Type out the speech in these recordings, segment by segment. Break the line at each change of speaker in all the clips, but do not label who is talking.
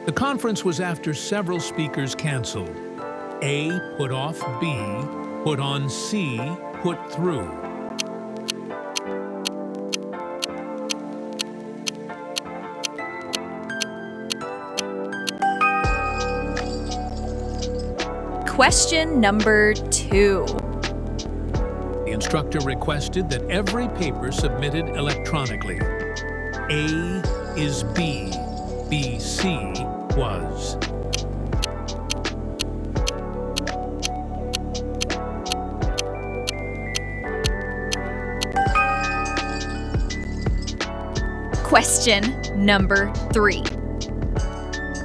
The conference was after several speakers canceled. A put off B, put on C, put through.
Question number 2.
The instructor requested that every paper submitted electronically. A is B, BC was.
Question number 3.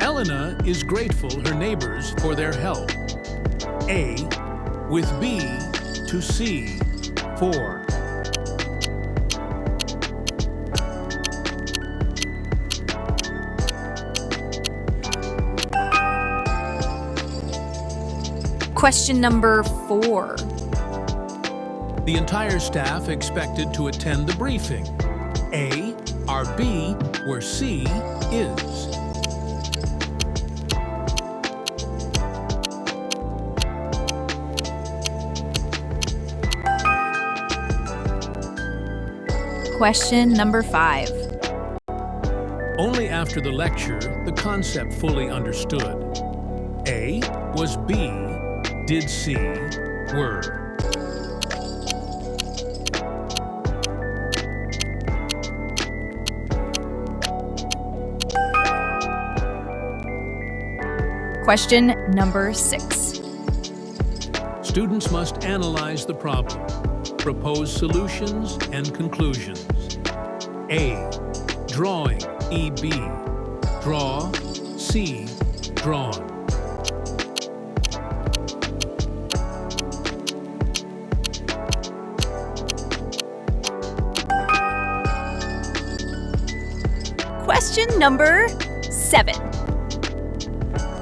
Elena is grateful her neighbors for their help. A with B to C for.
Question number 4.
The entire staff expected to attend the briefing. A are B where C is.
Question number 5.
Only after the lecture, the concept fully understood. A was B, did C, were.
Question number 6.
Students must analyze the problem, propose solutions and conclusions. A, drawing, EB, draw, C, drawn.
Question number 7.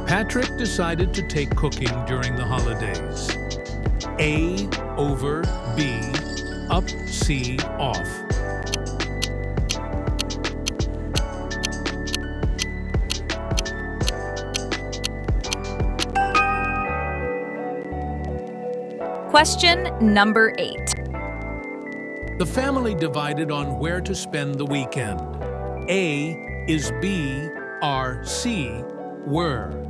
Patrick decided to take cooking during the holidays. A over B, up C off.
Question number 8.
The family divided on where to spend the weekend. A is B, are C, were.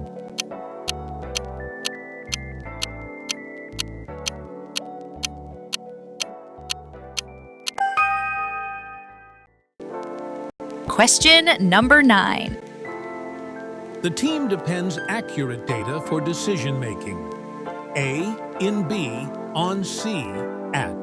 Question number 9.
The team depends accurate data for decision making. A in B, on C, at.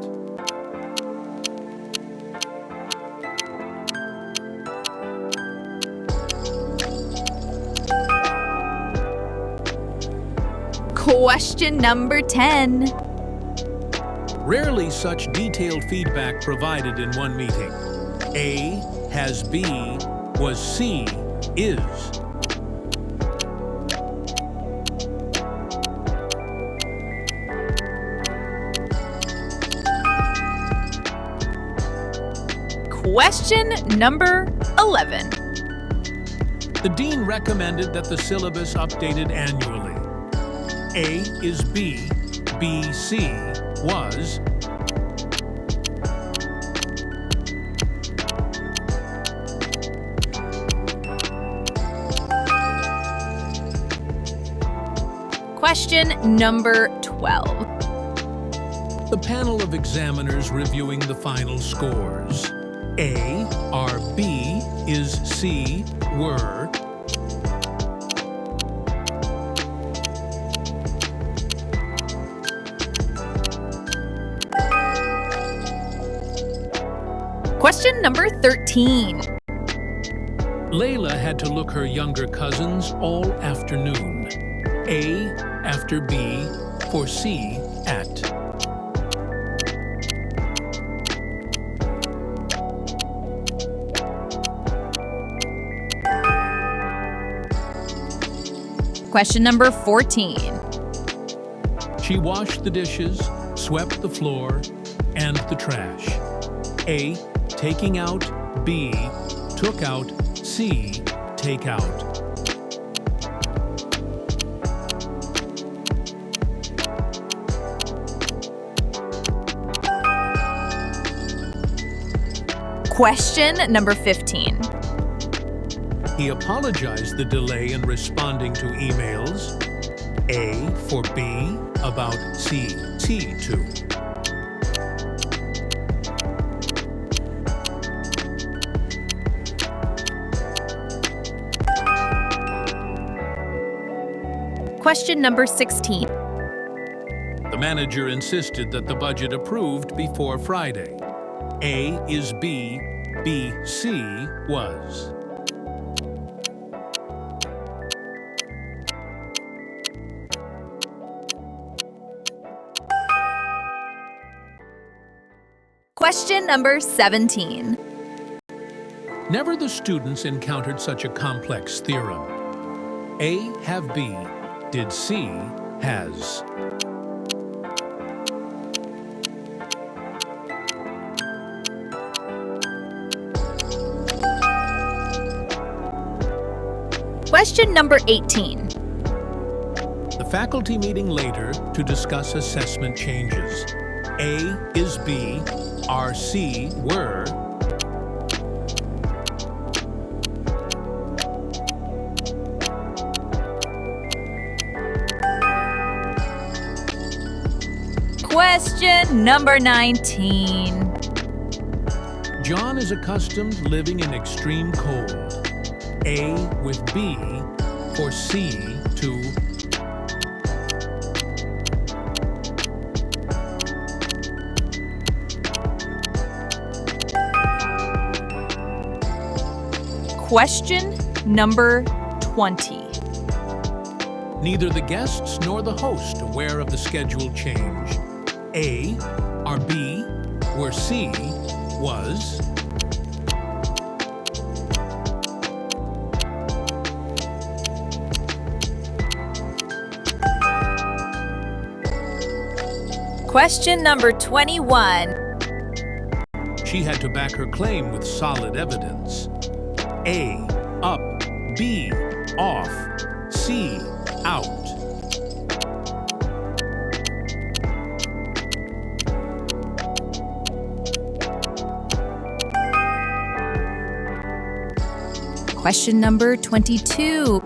Question number 10.
Rarely such detailed feedback provided in one meeting. A has B, was C, is.
Question number 11.
The dean recommended that the syllabus updated annually. A is B, B, C, was.
Question number 12.
The panel of examiners reviewing the final scores. A are B, is C, were.
Question number 13.
Layla had to look her younger cousins all afternoon. A after B, for C, at.
Question number 14.
She washed the dishes, swept the floor, and the trash. A, taking out, B, took out, C, take out.
Question number 15.
He apologized the delay in responding to emails. A for B about C to.
Question number 16.
The manager insisted that the budget approved before Friday. A is B, B, C was.
Question number 17.
Never the students encountered such a complex theorem. A have B, did C has.
Question number 18.
The faculty meeting later to discuss assessment changes. A is B, are C were.
Question number 19.
John is accustomed living in extreme cold. A with B for C to.
Question number 20.
Neither the guests nor the host aware of the scheduled change. A are B where C was.
Question number 21.
She had to back her claim with solid evidence. A, up, B, off, C, out.
Question number 22.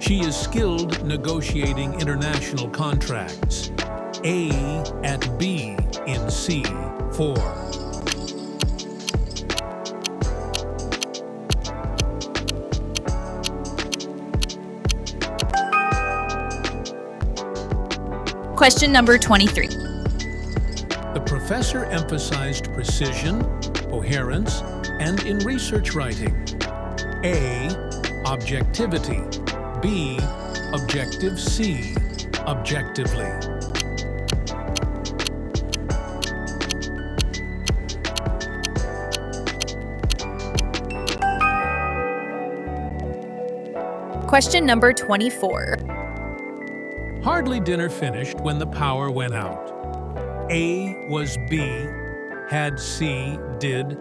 She is skilled negotiating international contracts. A at B in C for.
Question number 23.
The professor emphasized precision, coherence, and in research writing. A, objectivity. B, objective. C, objectively.
Question number 24.
Hardly dinner finished when the power went out. A was B, had C, did.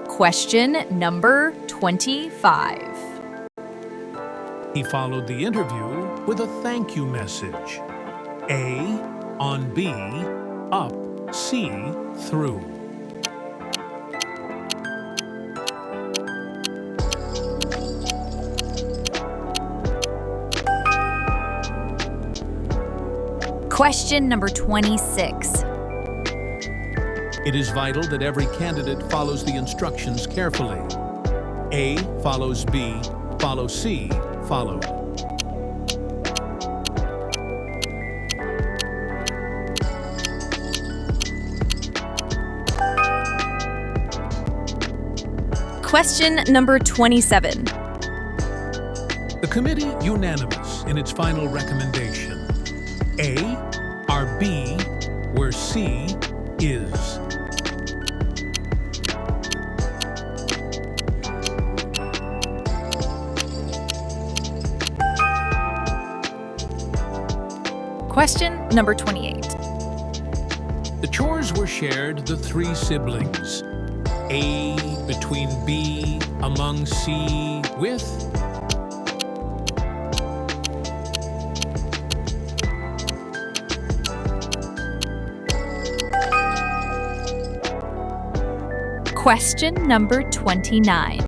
Question number 25.
He followed the interview with a thank you message. A on B, up, C through.
Question number 26.
It is vital that every candidate follows the instructions carefully. A follows B, follow C, followed.
Question number 27.
The committee unanimous in its final recommendation. A are B where C is.
Question number 28.
The chores were shared the three siblings. A between B among C with.
Question number 29.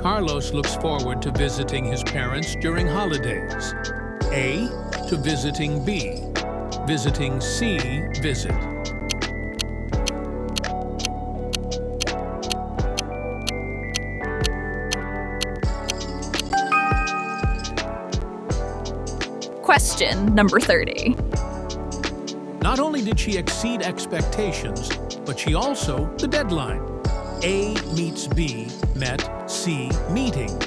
Carlos looks forward to visiting his parents during holidays. A. To visiting B. Visiting C. Visit.
Question number 30.
Not only did she exceed expectations, but she also the deadline. A meets B, met C meeting.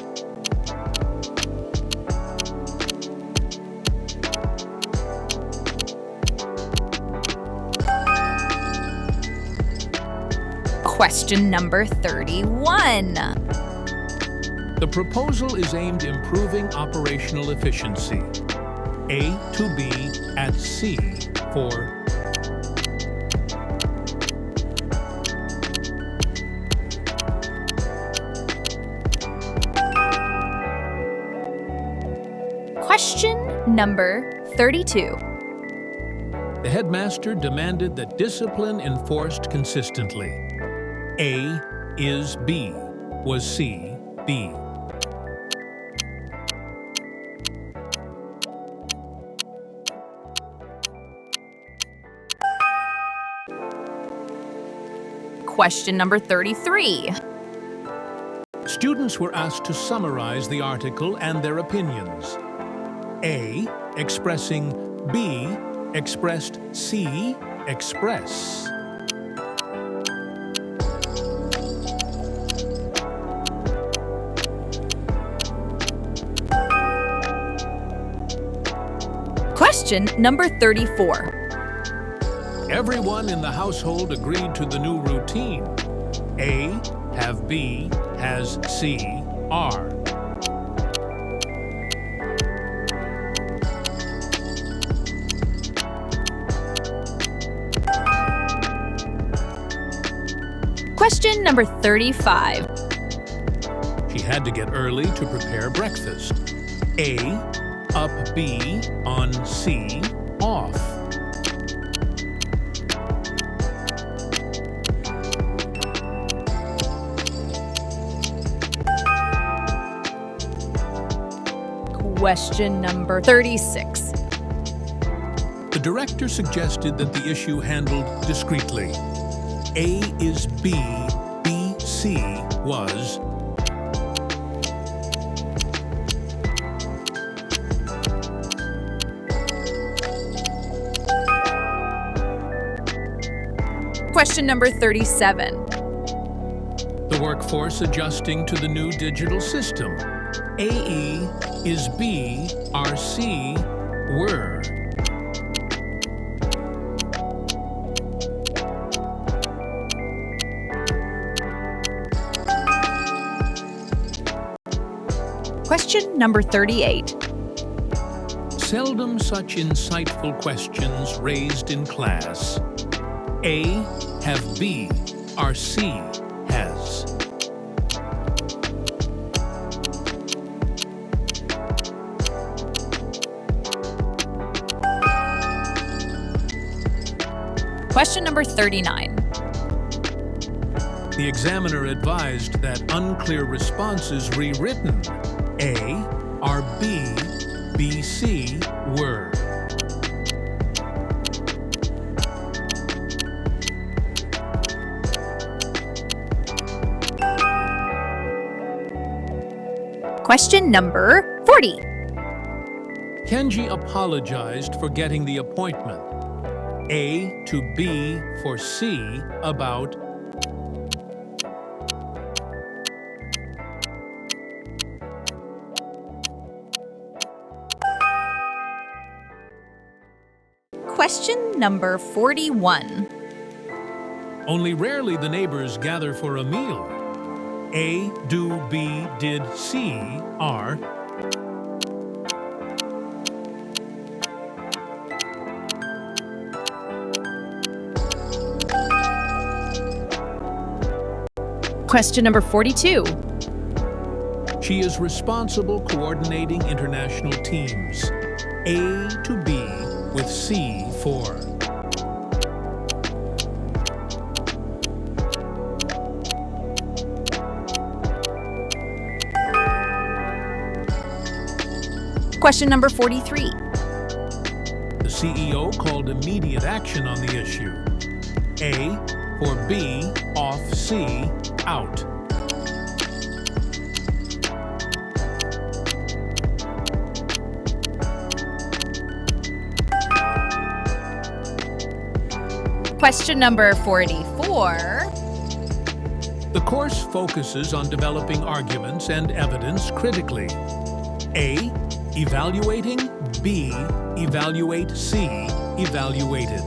Question number 31.
The proposal is aimed improving operational efficiency. A to B at C for
Question number 32.
the headmaster demanded that discipline enforced consistently. A is B was C B.
Question number 33.
Students were asked to summarize the article and their opinions. A expressing B expressed C express.
Question number 34.
Everyone in the household agreed to the new routine. A have B has C are.
Question number 35.
She had to get early to prepare breakfast. A up B on C off.
Question number 36.
The director suggested that the issue handled discreetly. A is B, B, C was.
Question number 37.
The workforce adjusting to the new digital system. AE is B, RC were.
Question number 38.
Seldom such insightful questions raised in class. A have B, RC has.
Question number 39.
The examiner advised that unclear responses rewritten. A are B, BC were.
Question number 40.
Kenji apologized for getting the appointment. A to B for C about.
Question number 41.
Only rarely the neighbors gather for a meal. A, do, B, did, C are.
Question number 42.
She is responsible coordinating international teams. A to B with C for.
Question number 43.
The CEO called immediate action on the issue. A, for B, off C, out.
Question number 44.
The course focuses on developing arguments and evidence critically. A, evaluating. B, evaluate. C, evaluated.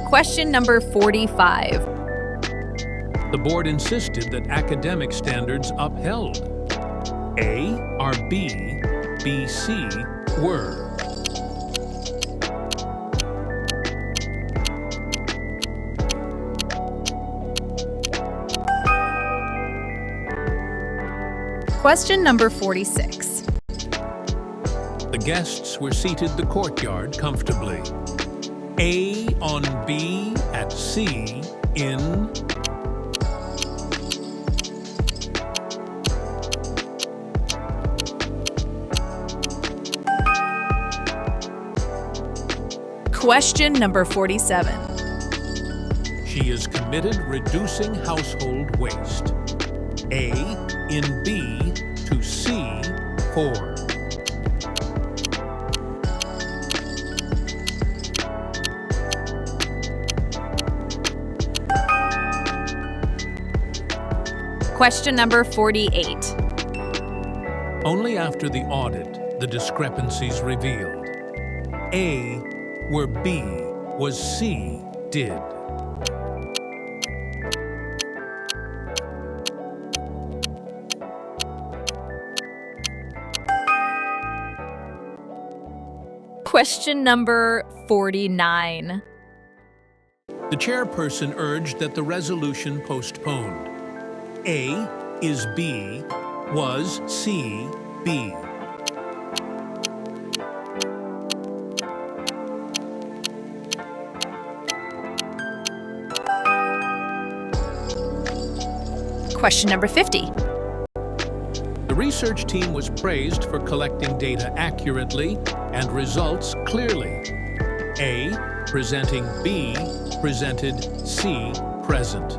Question number 45.
The board insisted that academic standards upheld. A, are B, B, C, were.
Question number 46.
The guests were seated the courtyard comfortably. A on B at C in.
Question number 47.
She is committed reducing household waste. A in B to C for.
Question number 48.
Only after the audit, the discrepancies revealed. A where B was C did.
Question number 49.
The chairperson urged that the resolution postponed. A is B, was C, B.
Question number 50.
The research team was praised for collecting data accurately and results clearly. A, presenting B, presented C, present.